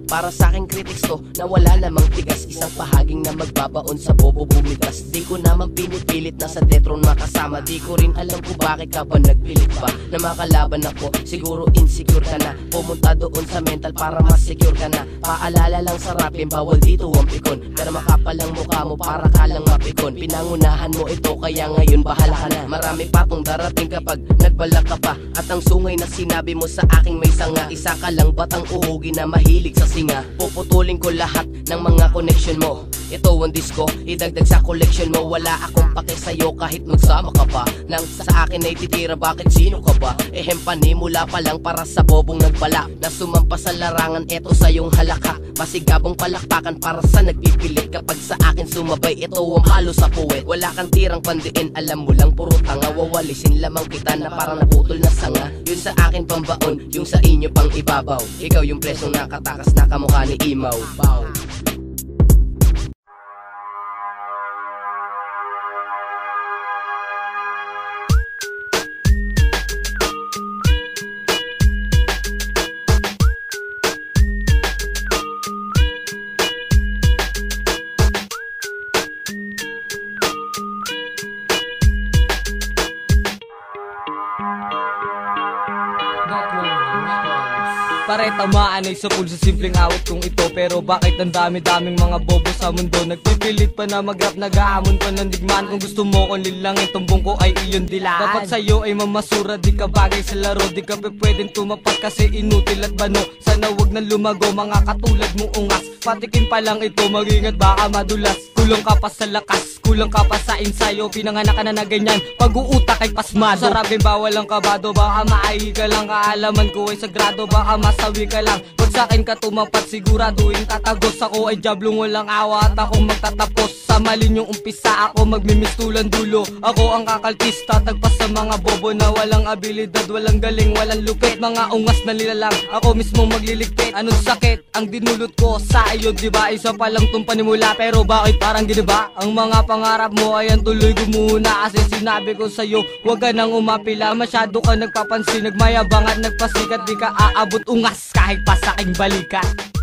Para sa aking critics to na wala namang tigas, isang pahaging na magbabaon sa bobo bumigas. Di ko naman pinipilit na sa detron makasama. Di ko rin alam kung bakit ka ba nagpilit pa na makalaban ako. Siguro insecure ka na, pumunta doon sa mental para mas secure ka na. Paalala lang sa rapin, bawal dito ang pikon, pero makapalang mukha mo para ka lang mapikon. Pinangunahan mo ito kaya ngayon bahala ka na. Marami patong darating kapag nagbalak ka pa, at ang sungay na sinabi mo sa aking may sanga. Isa ka lang batang uhugi na mahilig sa singa. Puputulin ko lahat ng mga connection mo. Ito ang disco, idagdag sa collection mo. Wala akong pake sa'yo kahit magsama ka pa. Nang sa akin ay titira, bakit sino ka ba? Panimula pa lang para sa bobong nagbalak na sumampa sa larangan, eto sa iyong halaka. Masigabong palakpakan para sa nagpipilit. Kapag sa akin sumabay, ito ang halo sa puwet. Wala kang tirang pandiin, alam mo lang puro tanga. Wawalisin lamang kita na parang naputol na sanga. Yun sa akin pambaon, yung sa inyo pang ibabaw. Ikaw yung presong nakatakas na kamukha ni Imaw. Pare tamaan ay sukul sa simpleng awit kong ito. Pero bakit ang dami-daming mga bobo sa mundo? Nagpipilit pa na mag-rap, nag-aamon pa ng digmaan. Kung gusto mo kong lilangin, tumbong ko ay iyon dilaan. Dapat sa'yo ay mamasura, di ka bagay sa laro. Di ka pwedeng tumapat kasi inutil at bano. Sana wag na lumago, mga katulad mong ungas. Patikin pa lang ito, mag-ingat baka madulas. Kulang ka pa sa lakas, kulang ka pa sa ensayo. Pinanganak ka na ganyan, pag-uutak ay pasmado. Sa rap bawal ang kabado, baka maahi ka lang. Kaalaman ko ay sagrado, baka masawi ka lang. Pag sa'kin ka tumapat, siguraduhin tatagos. Ako ay jablong walang awa at ako magtatapos. Sa malin yung umpisa, ako magmimistulan dulo. Ako ang kakaltista, tagpas sa mga bobo na walang abilidad, walang galing, walang lupit. Mga ungas na nilalang, ako mismo magliligpit. Anong sakit ang dinulot ko sa iyo, diba? Isa pa lang tong panimula, pero bakit parang giniba? Ang mga pangarap mo ay ang tuloy gumuna. Kasi sinabi ko sa'yo, huwag ka nang umapila. Masyado ka nagpapansin, nagmayabang at nagpasikat. Di ka aabot ungas kahit pa sa aking balikat.